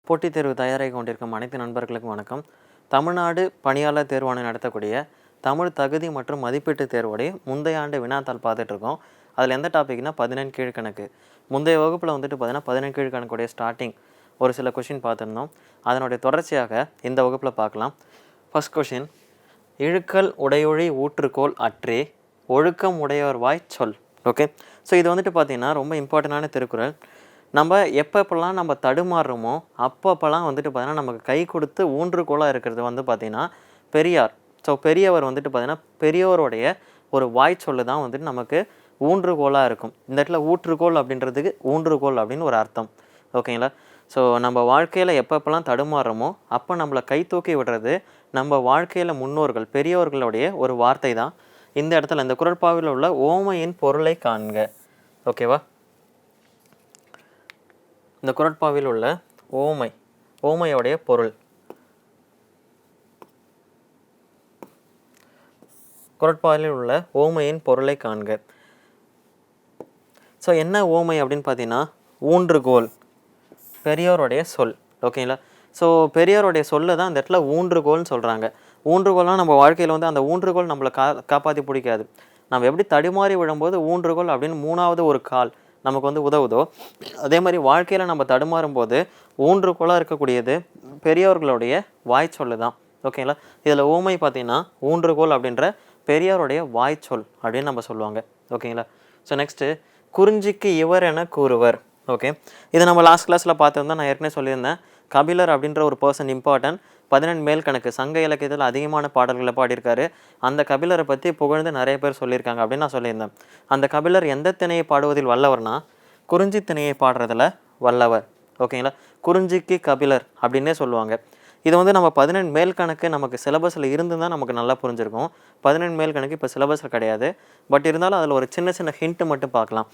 போட்டித் தேர்வு தயாராகி கொண்டிருக்கும் அனைத்து நண்பர்களுக்கும் வணக்கம். தமிழ்நாடு பணியாளர் தேர்வாணையம் நடத்தக்கூடிய தமிழ் தகுதி மற்றும் மதிப்பீட்டு தேர்வுடைய முந்தைய ஆண்டு வினாத்தாள் பார்த்துட்ருக்கோம். அதில் எந்த டாபிக்னா 17 கீழ்கணக்கு. முந்தைய வகுப்பில் வந்துட்டு பார்த்தீங்கன்னா 17 கீழ்கணக்குடைய ஸ்டார்டிங் ஒரு சில கொஷின் பார்த்துருந்தோம். அதனுடைய தொடர்ச்சியாக இந்த வகுப்பில் பார்க்கலாம். ஃபர்ஸ்ட் கொஷின், இழுக்கல் உடையொழி ஊற்றுக்கோள் அற்றே ஒழுக்கம் உடையவர் வாய் சொல். ஓகே, ஸோ இது வந்துட்டு பார்த்தீங்கன்னா ரொம்ப இம்பார்ட்டண்டான திருக்குறள். நம்ம எப்பப்பெல்லாம் நம்ம தடுமாறுறோமோ அப்பப்பெல்லாம் வந்துட்டு பார்த்தீங்கன்னா நமக்கு கை கொடுத்து ஊன்றுகோலாக இருக்கிறது வந்து பார்த்திங்கன்னா பெரியார். ஸோ பெரியவர் வந்துட்டு பார்த்திங்கன்னா பெரியவருடைய ஒரு வாய் சொல்லு தான் வந்துட்டு நமக்கு ஊன்றுகோலாக இருக்கும். இந்த இடத்துல ஊற்றுக்கோள் அப்படின்றதுக்கு ஊன்றுகோல் அப்படின்னு ஒரு அர்த்தம். ஓகேங்களா? ஸோ நம்ம வாழ்க்கையில் எப்பப்பெல்லாம் தடுமாறுறோமோ அப்போ நம்மளை கை தூக்கி விடுறது நம்ம வாழ்க்கையில் முன்னோர்கள் பெரியவர்களுடைய ஒரு வார்த்தை தான். இந்த இடத்துல இந்த குறட்பாவில் உள்ள ஓமையின் பொருளை காண்க. ஓகேவா? இந்த குறட்பாவில் உள்ள ஓமையோடைய பொருள். குறட்பாவில் உள்ள ஓமையின் பொருளை காண்க. ஸோ என்ன ஓமை அப்படின்னு பார்த்தீங்கன்னா ஊன்றுகோல், பெரியோருடைய சொல். ஓகேங்களா? ஸோ பெரியோருடைய சொல்ல தான் அந்த இடத்துல ஊன்றுகோல்னு சொல்கிறாங்க. ஊன்றுகோல்னால் நம்ம வாழ்க்கையில் வந்து அந்த ஊன்றுகோல் நம்மளை காப்பாற்றி பிடிக்காது. நம்ம எப்படி தடுமாறி விழும்போது ஊன்றுகோல் அப்படின்னு மூணாவது ஒரு கால் நமக்கு வந்து உதவுதோ, அதே மாதிரி வாழ்க்கையில் நம்ம தடுமாறும் போது ஊன்றுகோலாக இருக்கக்கூடியது பெரியவர்களுடைய வாய் சொல்லு தான். ஓகேங்களா? இதில் ஓமை பார்த்தீங்கன்னா ஊன்றுகோல் அப்படின்ற பெரியாருடைய வாய் சொல் அப்படின்னு நம்ம சொல்லுவாங்க. ஓகேங்களா? ஸோ நெக்ஸ்ட்டு, குறிஞ்சிக்கு இவர் என கூறுவர். ஓகே, இதை நம்ம லாஸ்ட் கிளாஸில் பார்த்துருந்தா நான் ஏற்கனவே சொல்லியிருந்தேன். கபிலர் அப்படின்ற ஒரு பர்சன் இம்பார்ட்டன்ட். 17 மேல் கணக்கு சங்க இலக்கியத்தில் அதிகமான பாடல்களை பாடியிருக்காரு. அந்த கபிலரை பற்றி புகழ்ந்து நிறைய பேர் சொல்லியிருக்காங்க அப்படின்னு நான் சொல்லியிருந்தேன். அந்த கபிலர் எந்த திணையை பாடுவதில் வல்லவர்னா குறிஞ்சி திணையை பாடுறதுல வல்லவர். ஓகேங்களா? குறிஞ்சிக்கு கபிலர் அப்படின்னே சொல்லுவாங்க. இது வந்து நம்ம 17 மேல் கணக்கு நமக்கு சிலபஸில் இருந்து தான் நமக்கு நல்லா புரிஞ்சிருக்கும். 17 மேல் கணக்கு இப்போ சிலபஸில் கிடையாது. பட் இருந்தாலும் அதில் ஒரு சின்ன சின்ன ஹிண்ட்டு மட்டும் பார்க்கலாம்.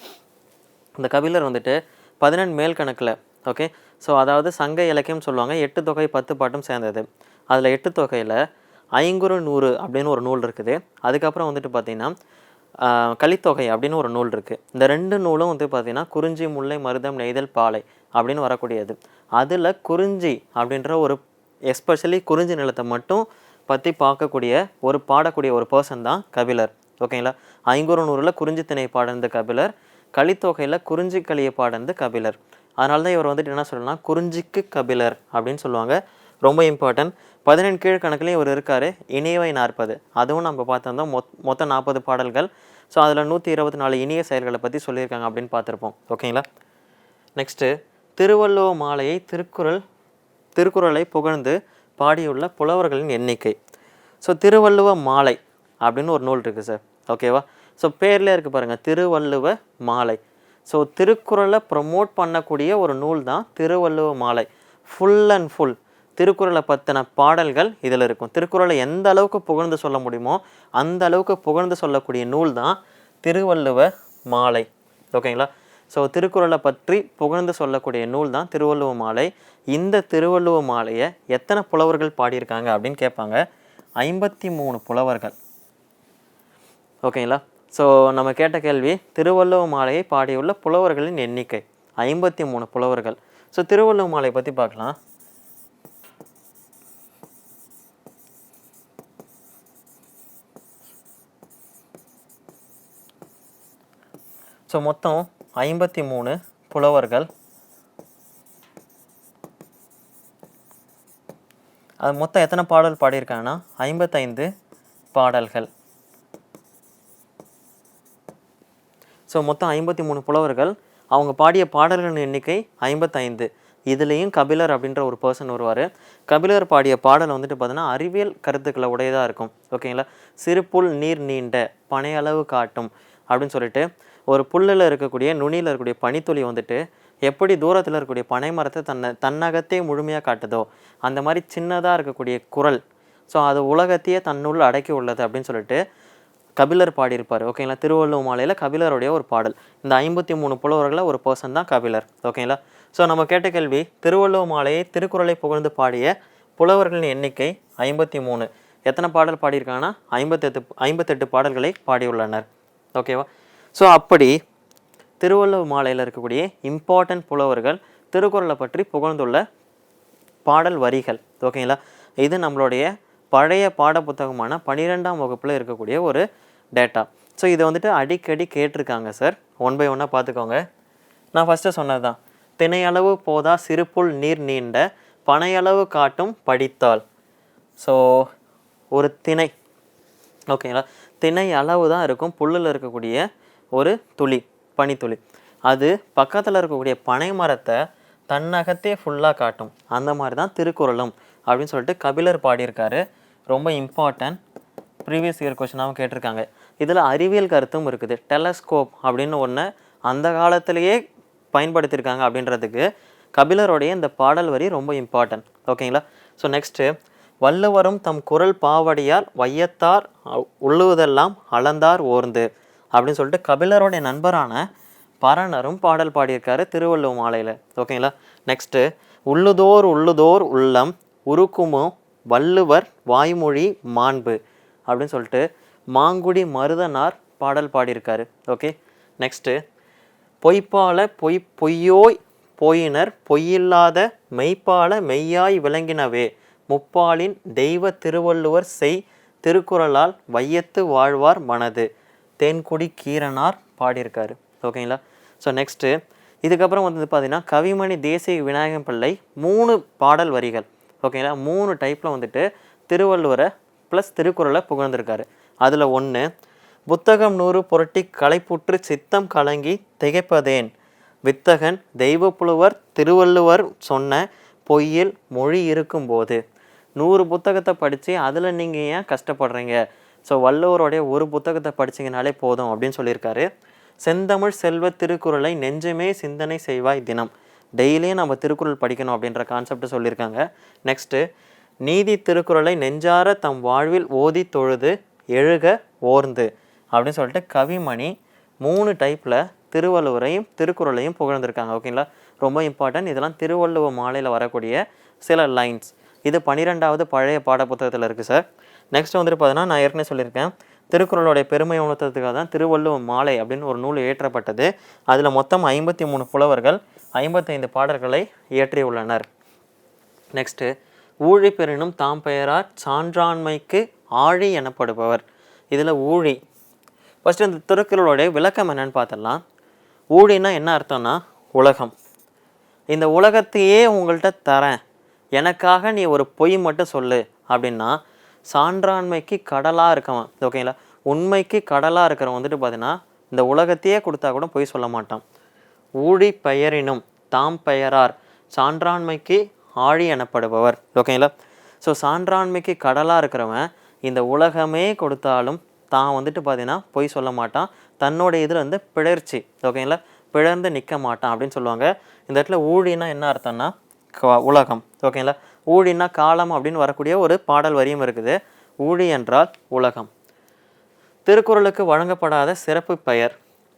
இந்த கபிலர் வந்துட்டு 17 மேல் கணக்கில், ஓகே, ஸோ அதாவது சங்க இலக்கியம் சொல்லுவாங்க, 8 தொகை 10 பாட்டும் சேர்ந்தது. அதில் 8 தொகையில் ஐங்குறு 100 அப்படின்னு ஒரு நூல் இருக்குது. அதுக்கப்புறம் வந்துட்டு பார்த்திங்கன்னா கலித்தொகை அப்படின்னு ஒரு நூல் இருக்குது. இந்த 2 நூலும் வந்து பார்த்திங்கன்னா குறிஞ்சி முல்லை மருதம் நெய்தல் பாலை அப்படின்னு வரக்கூடியது. அதில் குறிஞ்சி அப்படின்ற ஒரு எஸ்பெஷலி குறிஞ்சி நிலத்தை மட்டும் பற்றி பாடக்கூடிய ஒரு பர்சன் தான் கபிலர். ஓகேங்களா? ஐங்குறு 100ல் குறிஞ்சி திணை பாடந்த கபிலர், கலித்தொகையில் குறிஞ்சி களியை பாடந்து கபிலர். அதனால தான் இவர் வந்துட்டு என்ன சொல்லணும்னா குறிஞ்சிக்கு கபிலர் அப்படின்னு சொல்லுவாங்க. ரொம்ப இம்பார்ட்டன்ட். 17 கீழ்கணக்குலேயும் இவர் இருக்கார். இனியவை 40, அதுவும் நம்ம பார்த்துருந்தோம். மொத்தம் 40 பாடல்கள். ஸோ அதில் 124 இனிய செயல்களை பற்றி சொல்லியிருக்காங்க அப்படின்னு பார்த்துருப்போம். ஓகேங்களா? நெக்ஸ்ட்டு, திருவள்ளுவ மாலையை திருக்குறளை புகழ்ந்து பாடியுள்ள புலவர்களின் எண்ணிக்கை. ஸோ திருவள்ளுவ மாலை அப்படின்னு ஒரு நூல் இருக்குது சார். ஓகேவா? ஸோ பேர்லேயே இருக்குது பாருங்கள், திருவள்ளுவ மாலை. ஸோ திருக்குறளை ப்ரமோட் பண்ணக்கூடிய ஒரு நூல் தான் திருவள்ளுவ மாலை. ஃபுல் அண்ட் ஃபுல் திருக்குறளை பற்றின பாடல்கள் இதில் இருக்கும். திருக்குறளை எந்த அளவுக்கு புகழ்ந்து சொல்ல முடியுமோ அந்த அளவுக்கு புகழ்ந்து சொல்லக்கூடிய நூல் தான் திருவள்ளுவ மாலை. ஓகேங்களா? ஸோ திருக்குறளை பற்றி புகழ்ந்து சொல்லக்கூடிய நூல் தான் திருவள்ளுவ மாலை. இந்த திருவள்ளுவ மாலையை எத்தனை புலவர்கள் பாடியிருக்காங்க அப்படின்னு கேட்பாங்க. 53 புலவர்கள். ஓகேங்களா? ஸோ நம்ம கேட்ட கேள்வி, திருவள்ளுவ மாலையை பாடியுள்ள புலவர்களின் எண்ணிக்கை 53 புலவர்கள். ஸோ திருவள்ளுவ மாலை பற்றி பார்க்கலாம். ஸோ மொத்தம் 53 புலவர்கள். அது மொத்தம் எத்தனை பாடல் பாடியிருக்காங்கன்னா 55 பாடல்கள். ஸோ மொத்தம் 53 புலவர்கள். அவங்க பாடிய பாடல்களின் எண்ணிக்கை 55. இதுலேயும் கபிலர் அப்படின்ற ஒரு பர்சன் வருவார். கபிலர் பாடிய பாடல் வந்துட்டு பார்த்தீங்கன்னா அறிவியல் கருத்துக்களை உடையதாக இருக்கும். ஓகேங்களா? சிறு புல் நீர் நீண்ட பனையளவு காட்டும் அப்படின்னு சொல்லிட்டு ஒரு புல்லில் இருக்கக்கூடிய நுனியில் இருக்கக்கூடிய பனித்துளி வந்துட்டு எப்படி தூரத்தில் இருக்கக்கூடிய பனை மரத்தை தன்னகத்தே முழுமையாக காட்டுதோ அந்த மாதிரி சின்னதாக இருக்கக்கூடிய குரல். ஸோ அது உலகத்தையே தன்னுள் அடக்கி உள்ளது அப்படின்னு சொல்லிட்டு கபிலர் பாடியிருப்பார். ஓகேங்களா? திருவள்ளுவ மாலையில் கபிலருடைய ஒரு பாடல். இந்த 53 புலவர்களில் ஒரு பர்சன் தான் கபிலர். ஓகேங்களா? ஸோ நம்ம கேட்ட கேள்வி, திருவள்ளுவ மாலையை திருக்குறளை புகழ்ந்து பாடிய புலவர்களின் எண்ணிக்கை 53. எத்தனை பாடல் பாடியிருக்காங்கன்னா 58 பாடல்களை பாடியுள்ளனர். ஓகேவா? ஸோ அப்படி திருவள்ளுவ மாலையில் இருக்கக்கூடிய இம்பார்ட்டன்ட் புலவர்கள் திருக்குறளை பற்றி புகழ்ந்துள்ள பாடல் வரிகள். ஓகேங்களா? இது நம்மளுடைய பழைய பாட புத்தகமான 12ஆம் வகுப்பில் இருக்கக்கூடிய ஒரு டேட்டா. ஸோ இதை வந்துட்டு அடிக்கடி கேட்டிருக்காங்க சார். ஒன் பை ஒன்னாக பார்த்துக்கோங்க. நான் ஃபஸ்ட்டு சொன்னது தான், திணையளவு போதா சிறுப்புள் நீர் நீண்ட பனையளவு காட்டும் படித்தால். ஸோ ஒரு திணை, ஓகேங்களா, திணை அளவு தான் இருக்கும் புல்லில் இருக்கக்கூடிய ஒரு துளி, பனித்துளி. அது பக்கத்தில் இருக்கக்கூடிய பனை மரத்தை தன்னகத்தே ஃபுல்லாக காட்டும். அந்த மாதிரி தான் திருக்குறளும் அப்படின்னு சொல்லிட்டு கபிலர் பாடியிருக்காரு. ரொம்ப இம்பார்ட்டன்ட், ப்ரீவியஸ் இயர் கொஸ்டினாகவும் கேட்டிருக்காங்க. இதில் அறிவியல் கருத்தும் இருக்குது. டெலஸ்கோப் அப்படின்னு ஒன்று அந்த காலத்திலேயே பயன்படுத்தியிருக்காங்க அப்படின்றதுக்கு கபிலருடைய இந்த பாடல் வரி ரொம்ப இம்பார்ட்டன்ட். ஓகேங்களா? ஸோ நெக்ஸ்ட்டு, வள்ளுவரும் தம் குரல் பாவடியால் வையத்தார் உள்ளுவதெல்லாம் அளந்தார் ஓர்ந்து அப்படின்னு சொல்லிட்டு கபிலருடைய நண்பரான பரணரும் பாடல் பாடியிருக்காரு திருவள்ளுவ மாலையில். ஓகேங்களா? நெக்ஸ்ட்டு, உள்ளுதோர் உள்ளுதோர் உள்ளம் உருக்குமோ வள்ளுவர் வாய்மொழி மாண்பு அப்படின்னு சொல்லிட்டு மாங்குடி மருதனார் பாடல் பாடியிருக்காரு. ஓகே. நெக்ஸ்ட்டு, பொய்ப்பால பொய்யோய் போயினர் பொய்யில்லாத மெய்ப்பால மெய்யாய் விளங்கினவே முப்பாலின் தெய்வ திருவள்ளுவர் செய் திருக்குறளால் வையத்து வாழ்வார் மனது தேன்குடி கீரனார் பாடியிருக்காரு. ஓகேங்களா? ஸோ நெக்ஸ்ட்டு, இதுக்கப்புறம் வந்து பார்த்தீங்கன்னா கவிமணி தேசிய விநாயகம் பிள்ளை 3 பாடல் வரிகள். ஓகேங்களா? 3 டைப்பில் வந்துட்டு திருவள்ளுவரை ப்ளஸ் திருக்குறளை புகழ்ந்திருக்காரு. அதில் ஒன்று, புத்தகம் 100 புரட்டி களைப்புற்று சித்தம் கலங்கி திகைப்பதேன் வித்தகன் தெய்வ புலவர் திருவள்ளுவர் சொன்ன பொய்யில் மொழி இருக்கும்போது. 100 புத்தகத்தை படித்து அதில் நீங்கள் ஏன் கஷ்டப்படுறீங்க? ஸோ வள்ளுவருடைய ஒரு புத்தகத்தை படிச்சிங்கனாலே போதும் அப்படின்னு சொல்லியிருக்காரு. செந்தமிழ் செல்வ திருக்குறளை நெஞ்சமே சிந்தனை செய்வாய் தினம். டெய்லியும் நம்ம திருக்குறள் படிக்கணும் அப்படின்ற கான்செப்ட் சொல்லியிருக்காங்க. நெக்ஸ்ட்டு, நீதி திருக்குறளை நெஞ்சார தம் வாழ்வில் ஓதி தொழுது எழுக ஓர்ந்து அப்படின்னு சொல்லிட்டு கவிமணி 3 டைப்பில் திருவள்ளுவரையும் திருக்குறளையும் புகழ்ந்திருக்காங்க. ஓகேங்களா? ரொம்ப இம்பார்ட்டன்ட். இதெல்லாம் திருவள்ளுவ மாலையில் வரக்கூடிய சில லைன்ஸ். இது 12வது பழைய பாட புத்தகத்தில் இருக்குது சார். நெக்ஸ்ட் வந்துட்டு பார்த்தீங்கன்னா, நான் ஏற்கனவே சொல்லியிருக்கேன், திருக்குறளுடைய பெருமை உணர்த்துறதுக்காக தான் திருவள்ளுவ மாலை அப்படின்னு ஒரு நூல் இயற்றப்பட்டது. அதில் மொத்தம் 53 புலவர்கள் 55 பாடல்களை இயற்றியுள்ளனர். நெக்ஸ்ட்டு, ஊழி பெறினும் தாம் பெயரார் சான்றாண்மைக்கு ஆழி எனப்படுபவர். இதில் ஊழி, ஃபஸ்ட்டு இந்த திருக்குறளுடைய விளக்கம் என்னன்னு பார்த்துடலாம். ஊழின்னா என்ன அர்த்தம்னா உலகம். இந்த உலகத்தையே உங்கள்கிட்ட தரேன், எனக்காக நீ ஒரு பொய் மட்டும் சொல்லு அப்படின்னா சான்றாண்மைக்கு கடலாக இருக்கவன். ஓகேங்களா? உண்மைக்கு கடலாக இருக்கிறவன் வந்துட்டு பார்த்தீங்கன்னா இந்த உலகத்தையே கொடுத்தா கூட பொய் சொல்ல மாட்டான். ஊழி பெயரினும் தாம் பெயரார் சான்றாண்மைக்கு ஆழி எனப்படுபவர். ஓகேங்களா? ஸோ சான்றாண்மைக்கு கடலாக இருக்கிறவன் இந்த உலகமே கொடுத்தாலும் தான் வந்துட்டு பார்த்தீங்கன்னா பொய் சொல்ல மாட்டான். தன்னோட இதில் வந்து பிழர்ச்சி, ஓகேங்களா, பிழர்ந்து நிற்க மாட்டான் அப்படின்னு சொல்லுவாங்க. இந்த இடத்துல ஊழின்னா என்ன அர்த்தம்னா உலகம். ஓகேங்களா? ஊழின்னா காலம் அப்படின்னு வரக்கூடிய ஒரு பாடல் வரியும் இருக்குது. ஊழி என்றால் உலகம். திருக்குறளுக்கு வழங்கப்படாத சிறப்பு பெயர்.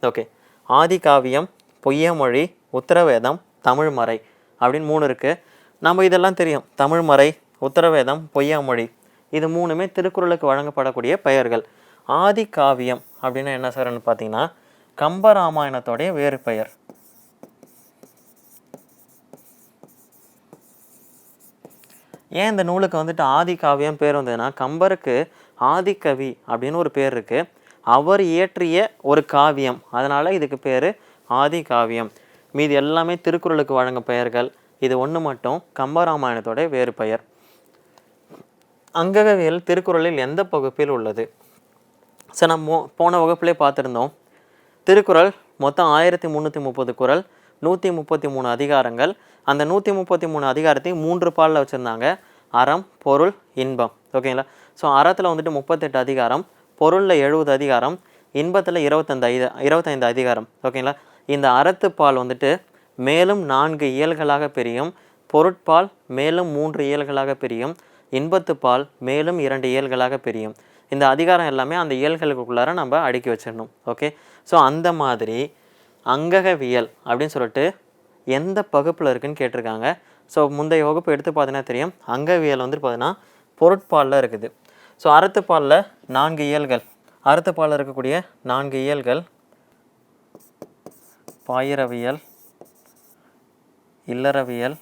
ஓகே, ஆதி காவியம், பொய்யமொழி, உத்தரவேதம், தமிழ்மறை அப்படின்னு 3 இருக்குது. நம்ம இதெல்லாம் தெரியும், தமிழ்மறை, உத்தரவேதம், பொய்யாமொழி, இது 3மே திருக்குறளுக்கு வழங்கப்படக்கூடிய பெயர்கள். ஆதி காவியம் அப்படின்னா என்ன சார்ன்னு பார்த்தீங்கன்னா கம்பராமாயணத்தோடைய வேறு பெயர். ஏன் இந்த நூலுக்கு வந்துட்டு ஆதி காவியம் பேர் வந்ததுன்னா, கம்பருக்கு ஆதிக்கவி அப்படின்னு ஒரு பேர் இருக்குது. அவர் இயற்றிய ஒரு காவியம், அதனால் இதுக்கு பேர் ஆதி காவியம். மீது எல்லாமே திருக்குறளுக்கு வழங்க பெயர்கள். இது ஒன்று மட்டும் கம்பராமாயணத்தோடைய வேறு பெயர். அங்ககவியல் திருக்குறளில் எந்த பகுப்பில் உள்ளது? சார் நம்ம போன வகுப்புலேயே பார்த்துருந்தோம். திருக்குறள் மொத்தம் 1330 குறள், 133 அதிகாரங்கள். அந்த 133 அதிகாரத்தையும் 3 பாலில் வச்சுருந்தாங்க. அறம், பொருள், இன்பம். ஓகேங்களா? ஸோ அறத்தில் வந்துட்டு 38 அதிகாரம், பொருளில் 70 அதிகாரம், இன்பத்தில் 25 அதிகாரம். ஓகேங்களா? இந்த அறத்துப்பால் வந்துட்டு மேலும் 4 இயல்களாக பிரியும், பொருட்பால் மேலும் 3 இயல்களாக பிரியும், இன்பத்துப்பால் மேலும் 2 இயல்களாக பிரியும். இந்த அதிகாரம் எல்லாமே அந்த இயல்களுக்குள்ளார நம்ம அடுக்கி வச்சிடணும். ஓகே, ஸோ அந்த மாதிரி அங்ககவியல் அப்படின்னு சொல்லிட்டு எந்த பகுப்பில் இருக்குதுன்னு கேட்டிருக்காங்க. ஸோ முந்தைய வகுப்பு எடுத்து பார்த்தீங்கன்னா தெரியும், அங்கவியல் வந்துட்டு பார்த்தீங்கன்னா பொருட்பாலில் இருக்குது. ஸோ அறத்துப்பாலில் 4 இயல்கள், அறத்துப்பாலில் இருக்கக்கூடிய 4 இயல்கள் பாயிரவியல், இல்லறவியல்,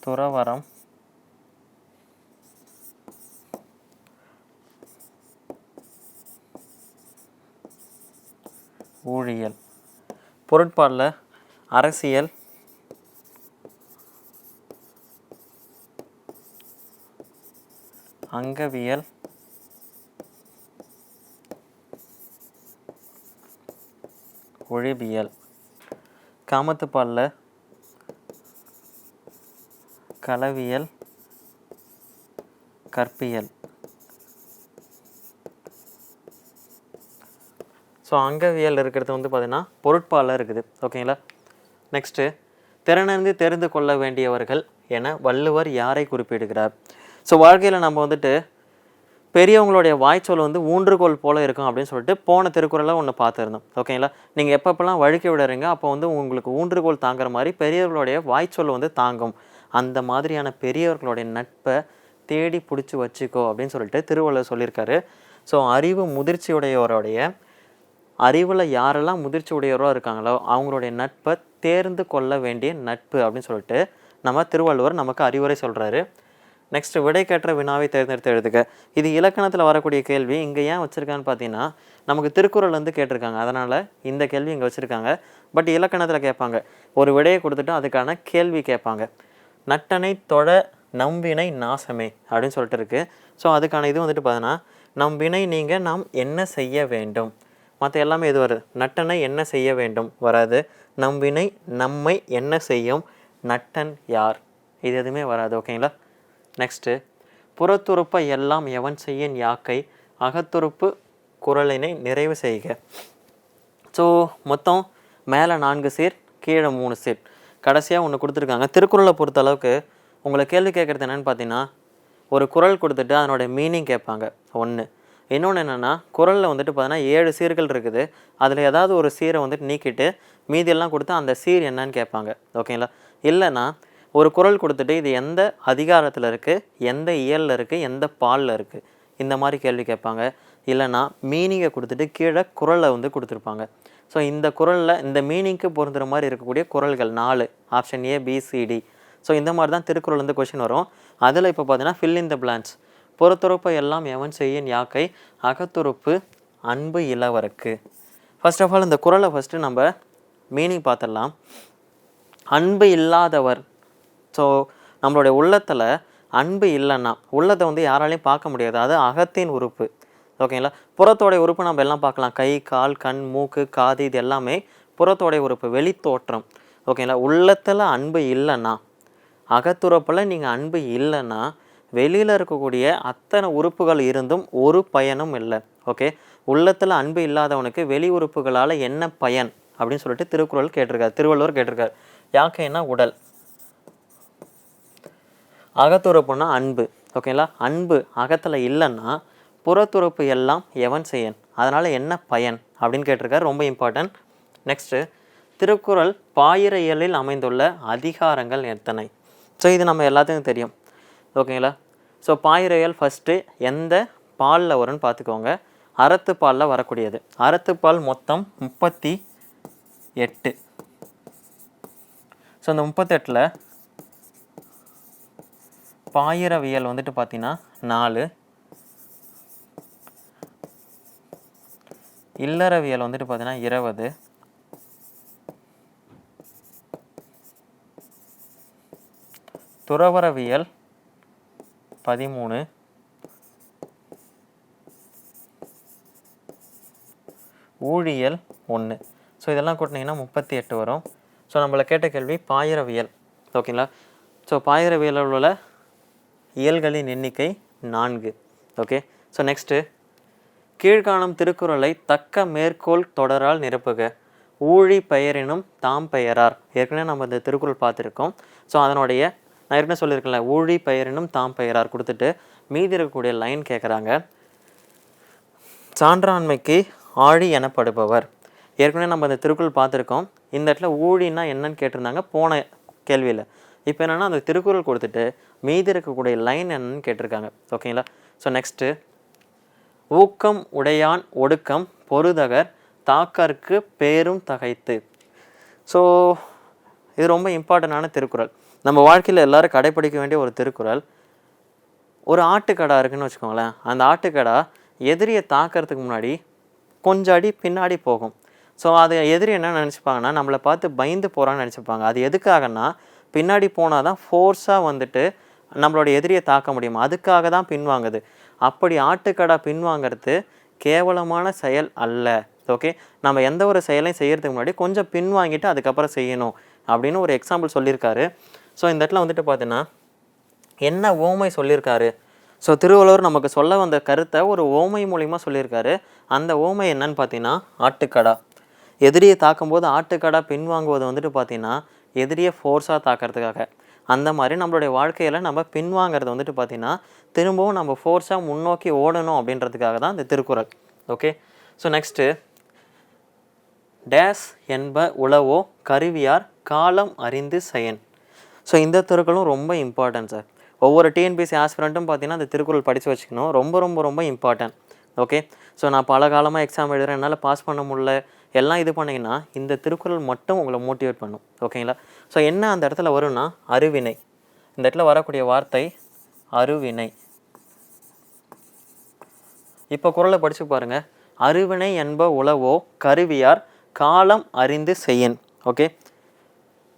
துறவறம், ஊழியல். பொருட்பாலில் அரசியல், அங்கவியல், ஒழிபியல். காமத்துப்பாலில் களவியல், கற்பியல். ஸோ அங்கவியல் இருக்கிறது வந்து பார்த்திங்கன்னா பொருட்பாலில் இருக்குது. ஓகேங்களா. நெக்ஸ்ட்டு, திறனறிந்து தெரிந்து கொள்ள வேண்டியவர்கள் என வள்ளுவர் யாரை குறிப்பிடுகிறார்? ஸோ வாழ்க்கையில் நம்ம வந்துட்டு பெரியவங்களுடைய வாய்ச்சொல் வந்து ஊன்றுகோல் போல் இருக்கும் அப்படின்னு சொல்லிட்டு போன திருக்குறளில் ஒன்று பார்த்துருந்தோம். ஓகேங்களா. நீங்கள் எப்பப்பெல்லாம் வழுக்கி விடுறீங்க அப்போ வந்து உங்களுக்கு ஊன்றுகோல் தாங்குற மாதிரி பெரியவர்களுடைய வாய்ச்சொல் வந்து தாங்கும். அந்த மாதிரியான பெரியவர்களுடைய நட்பை தேடி பிடிச்சி வச்சுக்கோ அப்படின்னு சொல்லிட்டு திருவள்ளுவர் சொல்லியிருக்காரு. ஸோ அறிவு முதிர்ச்சியுடையவருடைய அறிவில் யாரெல்லாம் முதிர்ச்சி உடையவரோ இருக்காங்களோ அவங்களுடைய நட்பை தேர்ந்து கொள்ள வேண்டிய நட்பு அப்படின்னு சொல்லிட்டு நம்ம திருவள்ளுவர் நமக்கு அறிவுரை சொல்கிறாரு. நெக்ஸ்ட், விடைக்கேற்ற வினாவை தேர்ந்தெடுத்து எழுதுக. இது இலக்கணத்தில் வரக்கூடிய கேள்வி. இங்கே ஏன் வச்சுருக்கான்னு பார்த்தீங்கன்னா நமக்கு திருக்குறள் வந்து கேட்டிருக்காங்க, அதனால் இந்த கேள்வி இங்கே வச்சுருக்காங்க. பட் இலக்கணத்தில் கேட்பாங்க, ஒரு விடையை கொடுத்துட்டு அதுக்கான கேள்வி கேட்பாங்க. நட்டனை தொழ நம்பினை நாசமே அப்படின்னு சொல்லிட்டு இருக்குது. ஸோ அதுக்கான இது வந்துட்டு பார்த்தீங்கன்னா நம் வினை நீங்க நாம் என்ன செய்ய வேண்டும். மற்ற எல்லாமே இது வருது. நட்டனை என்ன செய்ய வேண்டும் வராது. நம் வினை நம்மை என்ன செய்யும், நட்டன் யார், இது எதுவுமே வராது. ஓகேங்களா. நெக்ஸ்ட்டு, புறத்துறுப்பை எல்லாம் எவன் செய்யன் யாக்கை அகத்துறுப்பு குறளினை நிறைவு செய்க. ஸோ மொத்தம் மேலே 4 சீர், கீழே 3 சீர், கடைசியாக ஒன்று கொடுத்துருக்காங்க. திருக்குறளை பொறுத்த அளவுக்கு உங்களை கேள்வி கேட்குறது என்னென்னு பார்த்தீங்கன்னா ஒரு குறள் கொடுத்துட்டு அதனோட மீனிங் கேட்பாங்க ஒன்று. இன்னொன்று என்னென்னா குறளில் வந்துட்டு பார்த்தீங்கன்னா 7 சீர்கள் இருக்குது. அதில் ஏதாவது ஒரு சீரை வந்துட்டு நீக்கிட்டு மீதியெல்லாம் கொடுத்து அந்த சீர் என்னன்னு கேட்பாங்க. ஓகேங்களா. இல்லைன்னா ஒரு குறள் கொடுத்துட்டு இது எந்த அதிகாரத்தில் இருக்குது, எந்த இயலில் இருக்குது, எந்த பாலில் இருக்குது, இந்த மாதிரி கேள்வி கேட்பாங்க. இல்லைனா மீனிங்கை கொடுத்துட்டு கீழே குறளை வந்து கொடுத்துருப்பாங்க. ஸோ இந்த குறளில் இந்த மீனிங்க்கு பொருந்துகிற மாதிரி இருக்கக்கூடிய குறள்கள் 4, option A, B, C, D. So இந்த மாதிரி தான் திருக்குறள் வந்து கொஷின் வரும். அதில் இப்போ பார்த்தீங்கன்னா ஃபில் இன் த பிளான்ஸ். புறத்துறுப்பை எல்லாம் எவன் செய்யன் யாக்கை அகத்துறுப்பு அன்பு இளவருக்கு. ஃபர்ஸ்ட் ஆஃப் ஆல் இந்த குறளை ஃபஸ்ட்டு நம்ம மீனிங் பார்த்துடலாம். அன்பு இல்லாதவர். ஸோ நம்மளுடைய உள்ளத்தில் அன்பு இல்லைன்னா உள்ளத்தை வந்து யாராலையும் பார்க்க முடியாது. அது அகத்தின் உறுப்பு. ஓகேங்களா. புறத்தோடைய உறுப்பு நம்ம எல்லாம் பார்க்கலாம். கை, கால், கண், மூக்கு, காது, இது எல்லாமே புறத்தோடைய உறுப்பு, வெளித்தோற்றம். ஓகேங்களா. உள்ளத்தில் அன்பு இல்லைன்னா, அகத்துறப்பில் நீங்கள் அன்பு இல்லைன்னா வெளியில் இருக்கக்கூடிய அத்தனை உறுப்புகள் இருந்தும் ஒரு பயனும் இல்லை. ஓகே. உள்ளத்தில் அன்பு இல்லாதவனுக்கு வெளி உறுப்புகளால் என்ன பயன் அப்படின்னு சொல்லிட்டு திருக்குறள் கேட்டிருக்காரு, திருவள்ளுவர் கேட்டிருக்காரு. யாக்கைன்னா உடல், அகத்துறப்புனா அன்பு. ஓகேங்களா. அன்பு அகத்தில் இல்லைன்னா புறத்துறப்பு எல்லாம் எவன் செய்யன், அதனால் என்ன பயன் அப்படின்னு கேட்டிருக்காரு. ரொம்ப இம்பார்ட்டன்ட். நெக்ஸ்ட்டு, திருக்குறள் பாயிர இயலில் அமைந்துள்ள அதிகாரங்கள் எத்தனை? ஸோ இது நம்ம எல்லாத்துக்கும் தெரியும். ஓகேங்களா. ஸோ பாயிர இயல் ஃபஸ்ட்டு எந்த பாலில் வரும்னு பார்த்துக்கோங்க. அறத்துப்பாலில் வரக்கூடியது. அறத்துப்பால் மொத்தம் 38. ஸோ இந்த 38ல் பாயிரவியல் வந்துட்டு பார்த்தீங்கன்னா 4, இல்லறவியல் வந்துட்டு பார்த்தீங்கன்னா 20, துறவரவியல் 13, ஊழியல் 1. ஸோ இதெல்லாம் கூட்டினீங்கன்னா 38 வரும். ஸோ நம்மளை கேட்ட கேள்வி பாயிரவியல். ஓகேங்களா. ஸோ பாயிரவியலில் உள்ள இயல்களின் எண்ணிக்கை 4. ஓகே. ஸோ நெக்ஸ்ட்டு, கீழ்காணும் திருக்குறளை தக்க மேற்கோள் தொடரால் நிரப்புக. ஊழி பெயரினும் தாம் பெயரார். ஏற்கனவே நம்ம இந்த திருக்குறள் பார்த்துருக்கோம். ஸோ அதனுடைய நான் ஏற்கனவே சொல்லியிருக்கேன்ல, ஊழி பெயரினும் தாம் பெயரார் கொடுத்துட்டு மீதி இருக்கக்கூடிய லைன் கேட்குறாங்க. சான்றாண்மைக்கு ஆழி எனப்படுபவர். ஏற்கனவே நம்ம இந்த திருக்குறள் பார்த்துருக்கோம். இந்த இடத்துல ஊழின்னா என்னன்னு கேட்டிருந்தாங்க போன கேள்வியில். இப்போ என்னென்னா அந்த திருக்குறள் கொடுத்துட்டு மீதி இருக்கக்கூடிய லைன் என்னன்னு கேட்டிருக்காங்க. ஓகேங்களா. ஸோ நெக்ஸ்ட்டு, ஊக்கம் உடையான் ஒடுக்கம் பொருதகர் தாக்கற்கு பேரும் தகைத்து. ஸோ இது ரொம்ப இம்பார்ட்டண்டான திருக்குறள். நம்ம வாழ்க்கையில் எல்லாரும் கடைப்பிடிக்க வேண்டிய ஒரு திருக்குறள். ஒரு ஆட்டுக்கடா இருக்குன்னு வச்சுக்கோங்களேன். அந்த ஆட்டுக்கடா எதிரியை தாக்கிறதுக்கு முன்னாடி கொஞ்சம் அடி பின்னாடி போகும். ஸோ அது எதிரி என்ன நினச்சிப்பாங்கன்னா, நம்மளை பார்த்து பயந்து போகிறான்னு நினச்சிப்பாங்க. அது எதுக்காகன்னா, பின்னாடி போனால் தான் ஃபோர்ஸாக வந்துட்டு நம்மளோட எதிரியை தாக்க முடியும். அதுக்காக தான் பின்வாங்குது. அப்படி ஆட்டுக்கடா பின்வாங்கிறது கேவலமான செயல் அல்ல. ஓகே, நம்ம எந்த ஒரு செயலையும் செய்கிறதுக்கு முன்னாடி கொஞ்சம் பின்வாங்கிட்டு அதுக்கப்புறம் செய்யணும் அப்படின்னு ஒரு எக்ஸாம்பிள் சொல்லியிருக்காரு. ஸோ இந்த இடத்துல வந்துட்டு பார்த்தீங்கன்னா என்ன ஓமை சொல்லியிருக்காரு. ஸோ திருவள்ளுவர் நமக்கு சொல்ல வந்த கருத்தை ஒரு ஓமை மூலிமா சொல்லியிருக்காரு. அந்த ஓமை என்னன்னு பார்த்தீங்கன்னா ஆட்டுக்கடா. எதிரியை தாக்கும்போது ஆட்டுக்கடா பின்வாங்குவது வந்துட்டு பார்த்தீங்கன்னா எதிரியை ஃபோர்ஸாக தாக்கிறதுக்காக. அந்த மாதிரி நம்மளுடைய வாழ்க்கையில் நம்ம பின்வாங்கிறது வந்துட்டு பார்த்தீங்கன்னா திரும்பவும் நம்ம ஃபோர்ஸாக முன்னோக்கி ஓடணும் அப்படின்றதுக்காக தான் இந்த Thirukkural. Okay, so next, days என்ப உளவோ கருவியார் காலம் அறிந்து செயன். ஸோ இந்த திருக்குறளும் ரொம்ப இம்பார்ட்டன்ட் சார். ஒவ்வொரு டிஎன்பிஎஸ்சி ஆஸ்பிரண்ட்டும் பார்த்தீங்கன்னா அந்த திருக்குறள் படித்து வச்சுக்கணும். ரொம்ப ரொம்ப ரொம்ப இம்பார்ட்டன்ட். ஓகே, ஸோ நான் பல காலமாக எக்ஸாம் எழுதுகிறேன், என்னால் பாஸ் பண்ண முடியல, எல்லாம் இது பண்ணிங்கன்னா இந்த திருக்குறள் மட்டும் உங்களை மோட்டிவேட் பண்ணும். ஓகேங்களா? ஸோ என்ன அந்த இடத்துல வரும்னா அருவினை. இந்த இடத்துல வரக்கூடிய வார்த்தை அருவினை. இப்போ குறளை படித்து பாருங்கள். அருவினை என்ப உளவோ கருவியார் காலம் அறிந்து செய்யன். ஓகே,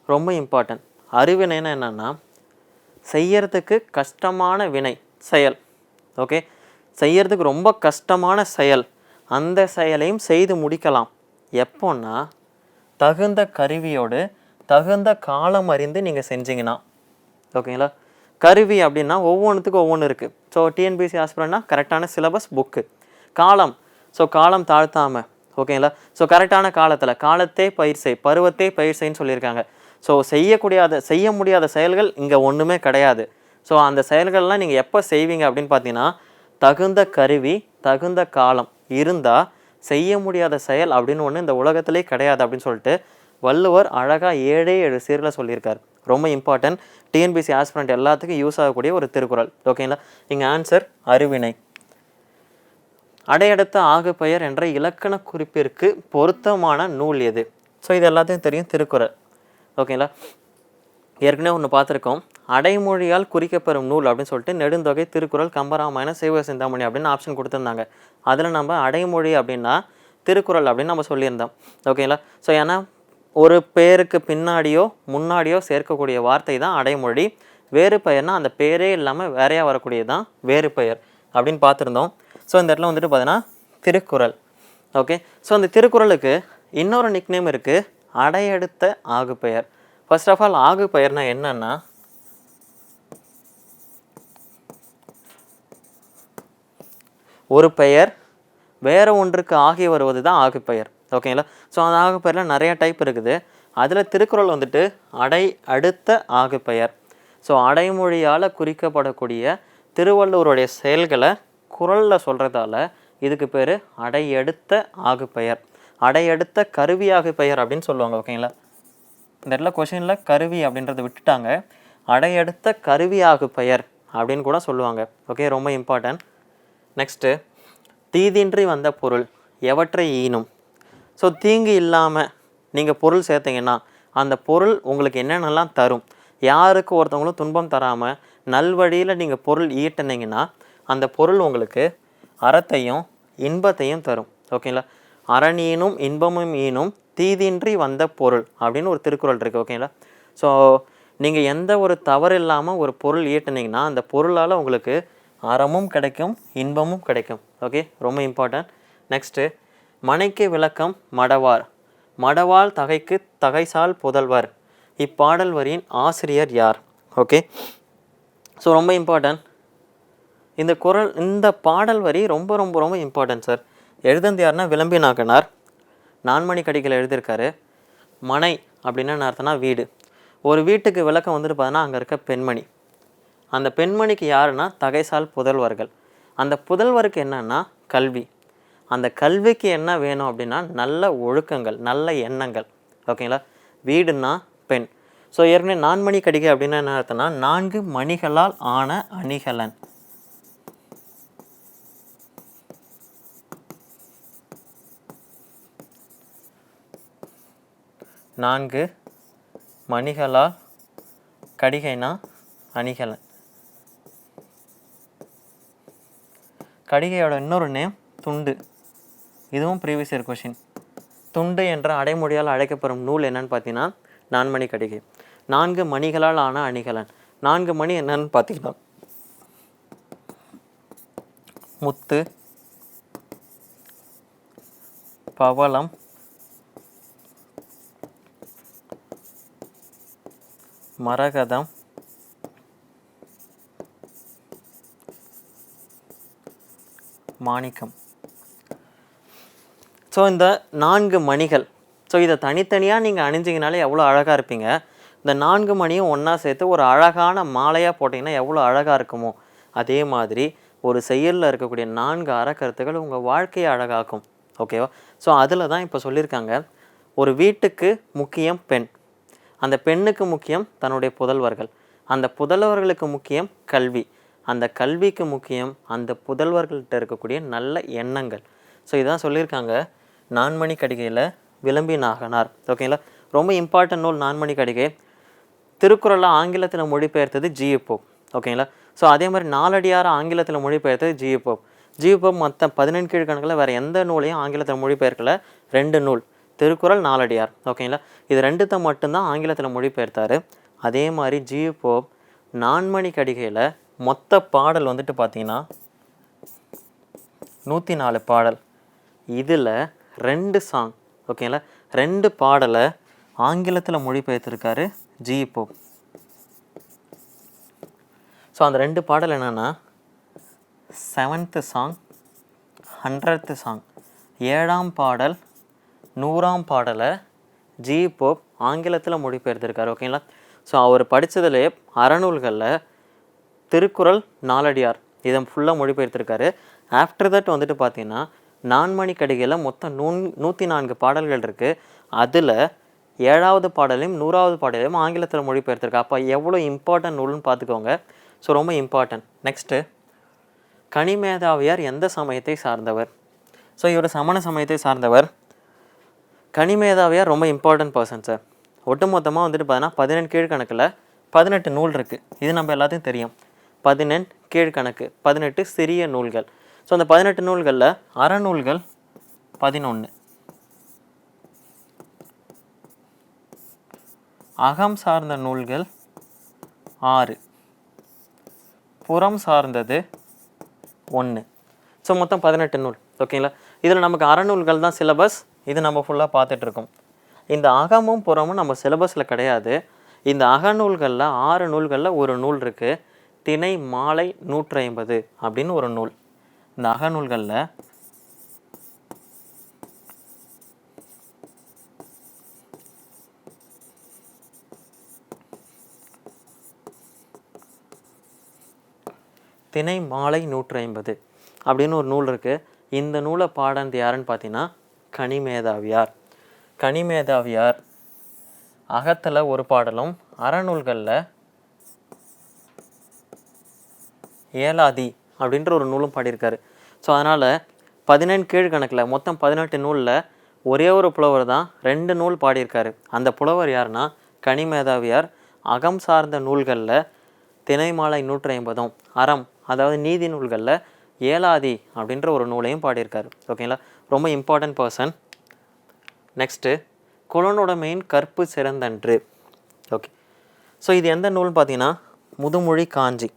ரொம்ப இம்பார்ட்டன்ட். அருவினைன்னா என்னென்னா செய்யறதுக்கு கஷ்டமான வினை செயல். ஓகே, செய்யறதுக்கு ரொம்ப கஷ்டமான செயல், அந்த செயலையும் செய்து முடிக்கலாம். எப்போன்னா தகுந்த கருவியோடு தகுந்த காலம் அறிந்து நீங்கள் செஞ்சீங்கன்னா. ஓகேங்களா? கருவி அப்படின்னா ஒவ்வொன்றுத்துக்கும் ஒவ்வொன்று இருக்குது. ஸோ டிஎன்பிஎஸ்சி ஆஸ்பிரண்ட்னா கரெக்டான சிலபஸ் புக்கு. காலம், ஸோ காலம் தாழ்த்தாமல். ஓகேங்களா? ஸோ கரெக்டான காலத்தில் காலத்தே பயிர் செய், பருவத்தே பயிர் செய்ன்னு சொல்லியிருக்காங்க. ஸோ செய்ய முடியாத செயல்கள் இங்கே ஒன்றுமே கிடையாது. ஸோ அந்த செயல்கள்லாம் நீங்கள் எப்போ செய்வீங்க அப்படின்னு பார்த்தீங்கன்னா தகுந்த கருவி தகுந்த காலம் இருந்தால் செய்ய முடியாத செயல் அப்படின்னு ஒன்று இந்த உலகத்திலே கிடையாது அப்படின்னு சொல்லிட்டு வள்ளுவர் அழகாக 7 சீரில் சொல்லியிருக்கார். ரொம்ப இம்பார்ட்டன்ட். டிஎன்பிஎஸ்சி ஆஸ்பிரண்ட் எல்லாத்துக்கும் யூஸ் ஆகக்கூடிய ஒரு திருக்குறள். ஓகேங்களா? இங்கே ஆன்சர் அருவினை. அடையடுத்த ஆகு பெயர் என்ற இலக்கண குறிப்பிற்கு பொருத்தமான நூல் எது? ஸோ இது எல்லாத்தையும் தெரியும், திருக்குறள். ஓகேங்களா? ஏற்கனவே ஒன்று பார்த்துருக்கோம். அடைமொழியால் குறிக்கப்பெறும் நூல் அப்படின்னு சொல்லிட்டு நெடுந்தொகை, திருக்குறள், கம்பராமாயணம், சைவ சிந்தாமணி அப்படின்னு ஆப்ஷன் கொடுத்துருந்தாங்க. அதில் நம்ம அடைமொழி அப்படின்னா திருக்குறள் அப்படின்னு நம்ம சொல்லியிருந்தோம். ஓகேங்களா? ஸோ ஏன்னா ஒரு பேருக்கு பின்னாடியோ முன்னாடியோ சேர்க்கக்கூடிய வார்த்தை தான் அடைமொழி. வேறு பெயர்னால் அந்த பேரே இல்லாமல் வேறையாக வரக்கூடியது தான் வேறு பெயர் அப்படின்னு பார்த்துருந்தோம். ஸோ இந்த இடத்துல வந்துட்டு பார்த்தீங்கன்னா திருக்குறள். ஓகே, ஸோ அந்த திருக்குறளுக்கு இன்னொரு நிக்நேம் இருக்குது, அடையடுத்த ஆகு பெயர். ஃபர்ஸ்ட் ஆஃப் ஆல் ஆகு பெயர்னா என்னன்னா ஒரு பெயர் வேற ஒன்றுக்கு ஆகி வருவது தான் ஆகு பெயர். ஓகேங்களா? ஸோ அந்த ஆகு பெயரில் நிறைய டைப் இருக்குது. அதில் திருக்குறள் வந்துட்டு அடை அடுத்த ஆகு பெயர். ஸோ அடைமொழியால் குறிக்கப்படக்கூடிய திருவள்ளுவருடைய செயல்களை குறளில் சொல்கிறதால இதுக்கு பேர் அடையடுத்த ஆகு பெயர், அடையடுத்த கருவியாகு பெயர் அப்படின்னு சொல்லுவாங்க. ஓகேங்களா? இந்த இடத்துல கொஷினில் கருவி அப்படின்றத விட்டுட்டாங்க, அடையடுத்த கருவியாகு பெயர் அப்படின்னு கூட சொல்லுவாங்க. ஓகே, ரொம்ப இம்பார்ட்டன்ட். நெக்ஸ்ட்டு, தீதின்றி வந்த பொருள் எவற்றை ஈனும். ஸோ தீங்கு இல்லாமல் நீங்கள் பொருள் சேர்த்தீங்கன்னா அந்த பொருள் உங்களுக்கு என்னென்னலாம் தரும், யாருக்கு ஒருத்தவங்களும் துன்பம் தராமல் நல்வழியில் நீங்கள் பொருள் ஈட்டினீங்கன்னா அந்த பொருள் உங்களுக்கு அறத்தையும் இன்பத்தையும் தரும். ஓகேங்களா? அறனீனும் இன்பமும் ஈனும் தீதின்றி வந்த பொருள் அப்படின்னு ஒரு திருக்குறள் இருக்குது. ஓகேங்களா? ஸோ நீங்கள் எந்த ஒரு தவறு இல்லாமல் ஒரு பொருள் ஈட்டினீங்கன்னா அந்த பொருளால் உங்களுக்கு அறமும் கிடைக்கும் இன்பமும் கிடைக்கும். ஓகே, ரொம்ப இம்பார்ட்டன்ட். நெக்ஸ்ட்டு, மனைக்கு விளக்கம் மடவார், மடவாள் தகைக்கு தகைசால் புதல்வர். இப்பாடல் வரியின் ஆசிரியர் யார்? ஓகே, ஸோ ரொம்ப இம்பார்ட்டன்ட். இந்த பாடல் வரி ரொம்ப ரொம்ப ரொம்ப இம்பார்ட்டன்ட் சார். எழுதுந்து யாருன்னா விளம்பி நாகனார். நான்மணி கடிகள் எழுதியிருக்காரு. மனை அப்படின்னா என்ன அர்த்தம்னா வீடு. ஒரு வீட்டுக்கு விளக்கம் வந்துட்டு பார்த்தீங்கன்னா அங்கே இருக்க பெண்மணி. அந்த பெண்மணிக்கு யாருன்னா தகைசால் புதல்வர்கள். அந்த புதல்வருக்கு என்னன்னா கல்வி. அந்த கல்விக்கு என்ன வேணும் அப்படின்னா நல்ல ஒழுக்கங்கள், நல்ல எண்ணங்கள். ஓகேங்களா? வீடுன்னா பெண். ஸோ ஏற்கனவே நான்மணி கடிகை அப்படின்னா என்ன அர்த்தம்னா 4 மணிகளால் ஆன அணிகலன். நான்கு மணிகளால் கடிகைனா அணிகலன். கடிகையோட இன்னொரு நேம் துண்டு. இதுவும் ப்ரீவியஸ் இயர் கொஷின். துண்டு என்ற அடைமொழியால் அழைக்கப்படும் நூல் என்னன்னு பார்த்தீங்கன்னா நான்மணி கடிகை. 4 மணிகளால் ஆன அணிகலன். 4 மணி என்னன்னு பார்த்தீங்கன்னா முத்து, பவளம், மரகதம், மாணிக்கம். ஸோ இந்த 4 மணிகள், ஸோ இதை தனித்தனியாக நீங்கள் அணிஞ்சிங்கனாலே எவ்வளோ அழகாக இருப்பீங்க. இந்த 4 மணியும் ஒன்றா சேர்த்து ஒரு அழகான மாலையாக போட்டிங்கன்னா எவ்வளோ அழகாக இருக்குமோ, அதே மாதிரி ஒரு செயலில் இருக்கக்கூடிய 4 அறக்கருத்துக்கள் உங்கள் வாழ்க்கையை அழகாக்கும். ஓகேவா? ஸோ அதில் தான் இப்போ சொல்லியிருக்காங்க, ஒரு வீட்டுக்கு முக்கியம் பெண், அந்த பெண்ணுக்கு முக்கியம் தன்னுடைய புதல்வர்கள், அந்த புதல்வர்களுக்கு முக்கியம் கல்வி, அந்த கல்விக்கு முக்கியம் அந்த புதல்வர்கள்ட்ட இருக்கக்கூடிய நல்ல எண்ணங்கள். ஸோ இதான் சொல்லியிருக்காங்க நான்மணி கடிகையில் விளம்பி நாகனார். ஓகேங்களா? ரொம்ப இம்பார்ட்டன்ட் நூல் நான்மணி கடிகை. திருக்குறளை ஆங்கிலத்தில் மொழிபெயர்த்தது ஜி.யு. போப். ஓகேங்களா? ஸோ அதே மாதிரி நாலடியாரை ஆங்கிலத்தில் மொழிபெயர்த்தது ஜி.யு. போப். ஜி.யு. போப் மொத்தம் 17 கீழ்கணக்கில் வேறு எந்த நூலையும் ஆங்கிலத்தில் மொழிபெயர்க்கல. 2 நூல், திருக்குறள், நாலடியார். ஓகேங்களா? இது 2த்தை மட்டும்தான் ஆங்கிலத்தில் மொழிபெயர்த்தார். அதே மாதிரி ஜி.யு. போப் நான்மணி கடிகையில் மொத்த பாடல் வந்துட்டு பார்த்தீங்கன்னா 104 பாடல். இதில் 2 சாங், ஓகேங்களா, 2 பாடலை ஆங்கிலத்தில் மொழிபெயர்த்திருக்காரு ஜி.யு. போப். ஸோ அந்த 2 பாடல் என்னென்னா 7th சாங், 100th சாங். 7ஆம் பாடல் 100ஆம் பாடலை ஜி.யு. போப் ஆங்கிலத்தில் மொழிபெயர்த்திருக்காரு. ஓகேங்களா? ஸோ அவர் படித்ததுலேயே அறநூல்களில் திருக்குறள், நாலடியார் இதை ஃபுல்லாக மொழிபெயர்த்திருக்காரு. ஆஃப்டர் தட் வந்துட்டு பார்த்தீங்கன்னா நான்மணி கடிகையில் மொத்தம் 104 பாடல்கள் இருக்குது. அதில் 7வது பாடலையும் 100வது பாடலையும் ஆங்கிலத்தில் மொழிபெயர்த்திருக்கா. அப்போ எவ்வளோ இம்பார்ட்டன்ட் நூல்னு பார்த்துக்கோங்க. ஸோ ரொம்ப இம்பார்ட்டன்ட். நெக்ஸ்ட்டு, கனிமேதாவியார் எந்த சமயத்தை சார்ந்தவர்? ஸோ இவர் சமண சமயத்தை சார்ந்தவர். கனிமேதாவியார் ரொம்ப இம்பார்ட்டன்ட் பர்சன் சார். ஒட்டுமொத்தமாக வந்துட்டு பார்த்தீங்கன்னா 17 கீழ்கணக்கில் 18 நூல் இருக்குது. இது நம்ம எல்லாத்தையும் தெரியும். 18 கீழ்கணக்கு, 18 சிறிய நூல்கள். ஸோ அந்த 18 நூல்களில் அறநூல்கள் 11, அகம் சார்ந்த நூல்கள் 6, புறம் சார்ந்தது 1. ஸோ மொத்தம் 18 நூல். ஓகேங்களா? இதில் நமக்கு அறநூல்கள் தான் சிலபஸ். இது நம்ம ஃபுல்லாக பார்த்துட்ருக்கோம். இந்த அகமும் புறமும் நம்ம சிலபஸில் கிடையாது. இந்த அகநூல்களில் 6 நூல்களில் ஒரு நூல் இருக்குது, திணை மாலை 150 அப்படின்னு ஒரு நூல். இந்த அகநூல்களில் திணை மாலை 150 அப்படின்னு ஒரு நூல் இருக்குது. இந்த நூலை பாடினது யாருன்னு பார்த்தீங்கன்னா கனிமேதாவியார். கனிமேதாவியார் அகத்தில் ஒரு பாடலும் அறநூல்களில் ஏலாதி அப்படின்ற ஒரு நூலும் பாடியிருக்காரு. ஸோ அதனால் 17 கீழ்கணக்கில் மொத்தம் 18 நூலில் ஒரே ஒரு புலவர் தான் 2 நூல் பாடியிருக்காரு. அந்த புலவர் யாருன்னா கனிமேதாவியார். அகம் சார்ந்த நூல்களில் திணைமாலை 150, அறம் அதாவது நீதி நூல்களில் ஏலாதி அப்படின்ற ஒரு நூலையும் பாடியிருக்காரு. ஓகேங்களா? ரொம்ப இம்பார்ட்டன்ட் பர்சன். நெக்ஸ்ட்டு, குலனுடைமையின் கற்பு சிறந்தன்று. ஓகே. ஸோ இது எந்த நூல்னு பார்த்தீங்கன்னா முதுமொழி காஞ்சி.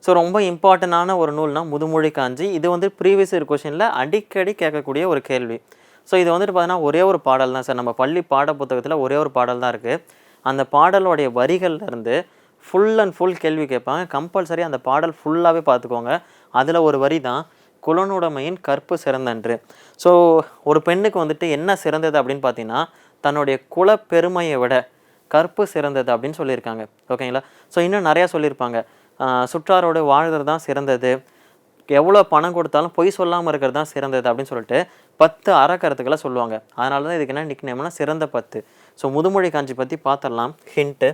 ஸோ ரொம்ப இம்பார்ட்டண்டான ஒரு நூல்னா முதுமொழி காஞ்சி. இது வந்து ப்ரீவியஸ் இயர் கொஷனில் அடிக்கடி கேட்கக்கூடிய ஒரு கேள்வி. ஸோ இது வந்துட்டு பார்த்தீங்கன்னா ஒரே ஒரு பாடல் தான் சார். நம்ம பள்ளி பாட புத்தகத்தில் ஒரே ஒரு பாடல் தான் இருக்குது. அந்த பாடலோடைய வரிகள்லேருந்து ஃபுல் அண்ட் ஃபுல் கேள்வி கேட்பாங்க. கம்பல்சரி அந்த பாடல் ஃபுல்லாகவே பார்த்துக்கோங்க. அதில் ஒரு வரி தான் குலனுடைமையின் கற்பு சிறந்தன்று. ஸோ ஒரு பெண்ணுக்கு வந்துட்டு என்ன சிறந்தது அப்படின்னு பார்த்தீங்கன்னா தன்னுடைய குல பெருமையை விட கற்பு சிறந்தது அப்படின்னு சொல்லியிருக்காங்க. ஓகேங்களா? ஸோ இன்னும் நிறையா சொல்லியிருப்பாங்க. சுற்றாரோடு வாழ்கிறது தான் சிறந்தது, எவ்வளோ பணம் கொடுத்தாலும் பொய் சொல்லாமல் இருக்கிறது தான் சிறந்தது அப்படின்னு சொல்லிட்டு 10 அறக்கருத்துக்களை சொல்லுவாங்க. அதனால தான் இதுக்கு என்ன நிக் நேம்னா சிறந்த 10. ஸோ முதுமொழி காஞ்சி பற்றி பார்த்துடலாம். ஹிண்ட்டு,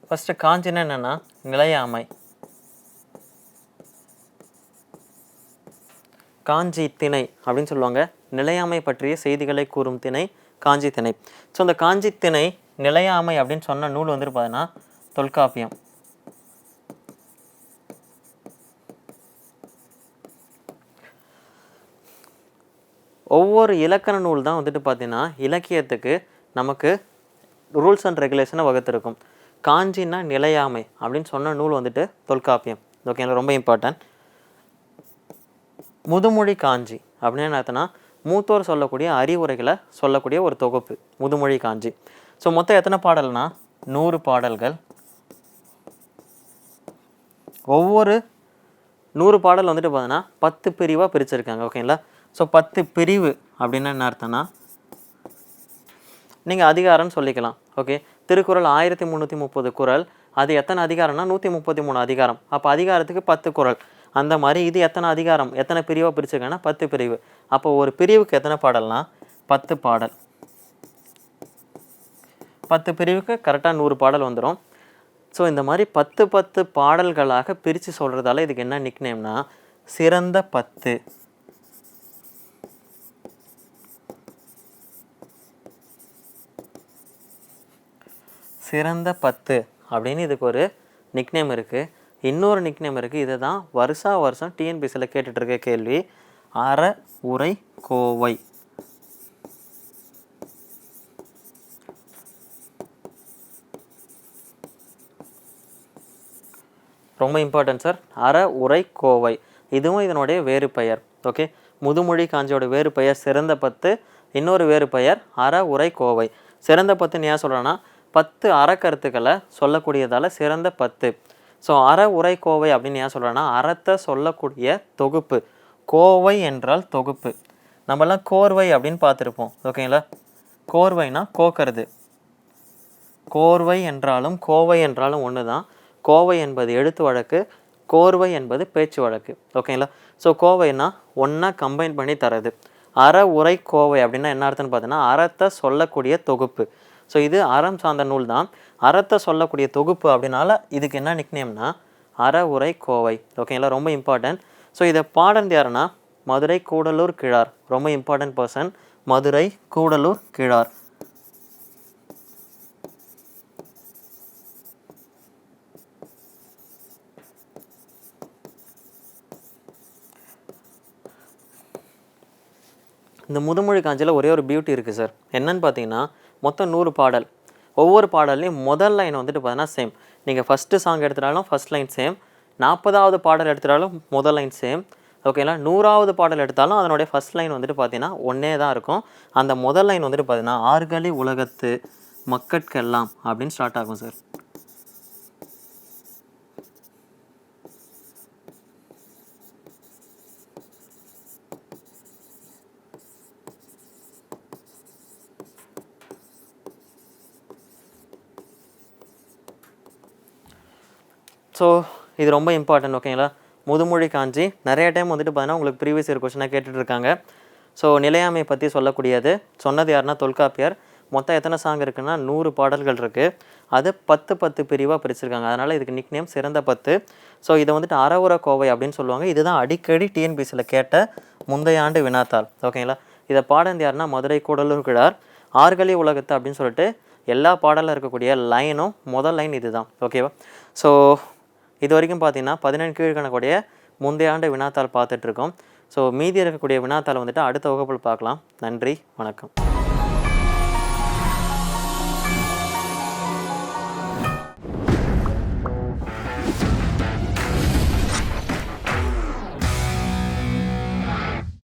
ஃபஸ்ட்டு காஞ்சின்னா என்னென்னா நிலையாமை. காஞ்சி திணை அப்படின்னு சொல்லுவாங்க. நிலையாமை பற்றிய செய்திகளை கூறும் திணை காஞ்சி திணை. ஸோ இந்த காஞ்சி திணை நிலையாமை அப்படின்னு சொன்ன நூல் வந்துட்டு பார்த்தீங்கன்னா தொல்காப்பியம். ஒவ்வொரு இலக்கண நூல் தான் வந்துட்டு பார்த்தீங்கன்னா இலக்கியத்துக்கு நமக்கு ரூல்ஸ் அண்ட் ரெகுலேஷனை வகுத்திருக்கும். காஞ்சின்னா நிலையாமை அப்படின்னு சொன்ன நூல் வந்துட்டு தொல்காப்பியம். ஓகேங்களா, ரொம்ப இம்பார்ட்டன்ட். முதுமொழி காஞ்சி அப்படின்னு என்ன அர்த்தம்னா மூத்தோர் சொல்லக்கூடிய அறிவுரைகளை சொல்லக்கூடிய ஒரு தொகுப்பு முதுமொழி காஞ்சி. ஸோ மொத்தம் எத்தனை பாடல்னா 100 பாடல்கள். ஒவ்வொரு 100 பாடல் வந்துட்டு பார்த்தீங்கன்னா 10 பிரிவாக பிரிச்சிருக்காங்க. ஓகேங்களா, ஸோ 10 பிரிவு அப்படின்னா என்ன அர்த்தம்னா நீங்கள் அதிகாரம்னு சொல்லிக்கலாம். ஓகே, திருக்குறள் 1330 குறள், அது எத்தனை அதிகாரம்னா 133 அதிகாரம். அப்போ அதிகாரத்துக்கு 10 குறள். அந்த மாதிரி இது எத்தனை அதிகாரம் எத்தனை பிரிவாக பிரிச்சிருக்காங்கன்னா 10 பிரிவு. அப்போ ஒரு பிரிவுக்கு எத்தனை பாடல்னா 10 பாடல். 10 பிரிவுக்கு கரெக்டாக 100 பாடல் வந்துடும். ஸோ இந்த மாதிரி 10 பாடல்களாக பிரித்து சொல்கிறதால இதுக்கு என்ன நிக்நேம்னா சிறந்த 10. சிறந்த 10 அப்படின்னு இதுக்கு ஒரு நிக்நேம் இருக்குது. இன்னொரு நிக்நேம் இருக்குது. இதை தான் வருஷம் டிஎன்பிசியில் கேட்டுட்ருக்க கேள்வி. அற உரை கோவை. ரொம்ப இம்பார்ட்டன்ட் சார். அற உரை கோவை இதுவும் இதனுடைய வேறு பெயர். ஓகே, முதுமொழி காஞ்சியோட வேறு பெயர் சிறந்த 10, இன்னொரு வேறு பெயர் அற உரை கோவை. சிறந்த 10ன்னு ஏன் சொல்கிறேன்னா 10 அறக்கருத்துக்களை சொல்லக்கூடியதால் சிறந்த 10. ஸோ அற உரை கோவை அப்படின்னு ஏன் சொல்கிறேன்னா அறத்தை சொல்லக்கூடிய தொகுப்பு. கோவை என்றால் தொகுப்பு. நம்மளாம் கோர்வை அப்படின்னு பார்த்துருப்போம். ஓகேங்களா, கோர்வைனா கோக்கிறது. கோர்வை என்றாலும் கோவை என்றாலும் ஒன்று தான். கோவை என்பது எழுத்து வழக்கு, கோர்வை என்பது பேச்சு வழக்கு. ஓகேங்களா, ஸோ கோவைனா ஒன்றா கம்பைன் பண்ணி தரது. அற உரை கோவை அப்படின்னா என்ன அர்த்தம்னு பார்த்தீங்கன்னா அறத்தை சொல்லக்கூடிய தொகுப்பு. ஸோ இது அறம் சார்ந்த நூல் தான். அறத்தை சொல்லக்கூடிய தொகுப்பு அப்படின்னால இதுக்கு என்ன நிக்நேம்னா அற உரை கோவை. ஓகேங்களா, ரொம்ப இம்பார்ட்டன்ட். ஸோ இதை பாடல் யாருன்னா மதுரை கூடலூர் கிழார். ரொம்ப இம்பார்ட்டன்ட் பர்சன், மதுரை கூடலூர் கிழார். இந்த முதுமொழி காஞ்சியில் ஒரே ஒரு பியூட்டி இருக்குது சார். என்னன்னு பார்த்தீங்கன்னா மொத்தம் 100 பாடல். ஒவ்வொரு பாடல்லையும் முதல் லைன் வந்துட்டு பார்த்தீங்கன்னா சேம். நீங்கள் ஃபஸ்ட்டு சாங் எடுத்துட்டாலும் ஃபஸ்ட் லைன் சேம், 40வது பாடல் எடுத்துட்டாலும் முதல் லைன் சேம். ஓகேங்களா, 100வது பாடல் எடுத்தாலும் அதனுடைய ஃபஸ்ட் லைன் வந்துட்டு பார்த்தீங்கன்னா ஒன்றே தான் இருக்கும். அந்த முதல் லைன் வந்துட்டு பார்த்தீங்கன்னா ஆர்கலி உலகத்து மக்கட்கெல்லாம் அப்படின்னு ஸ்டார்ட் ஆகும் சார். ஸோ இது ரொம்ப இம்பார்ட்டன்ட். ஓகேங்களா, முதுமொழி காஞ்சி நிறைய டைம் வந்துட்டு பார்த்தீங்கன்னா உங்களுக்கு ப்ரீவியஸ் இயர் கொஸ்டினாக கேட்டுட்ருக்காங்க. ஸோ நிலையாமை பற்றி சொல்லக்கூடியது சொன்னது யாருன்னா தொல்காப்பியர். மொத்தம் எத்தனை சாங் இருக்குன்னா 100 பாடல்கள் இருக்குது. அது 10 பிரிவாக பிரிச்சிருக்காங்க. அதனால் இதுக்கு நிக்நேம் சிறந்த 10. ஸோ இதை வந்துட்டு அறவுரை கோவை அப்படின்னு சொல்லுவாங்க. இதுதான் அடிக்கடி டிஎன்பிசியில் கேட்ட முந்தைய ஆண்டு வினாத்தாள். ஓகேங்களா, இதை பாடந்து யாருன்னா மதுரை கூடலூர் கிழார். ஆர்கலி உலகத்து அப்படின்னு சொல்லிட்டு எல்லா பாடலில் இருக்கக்கூடிய லைனும் முதல் லைன் இது தான். ஓகேவா, ஸோ இது வரைக்கும் பார்த்தீங்கன்னா 17 கீழ்கணக்குடைய முந்தைய ஆண்டு வினாத்தாள் பார்த்துட்ருக்கோம். ஸோ மீதி இருக்கக்கூடிய வினாத்தாள் வந்துட்டு அடுத்த வகுப்பில் பார்க்கலாம். நன்றி, வணக்கம்.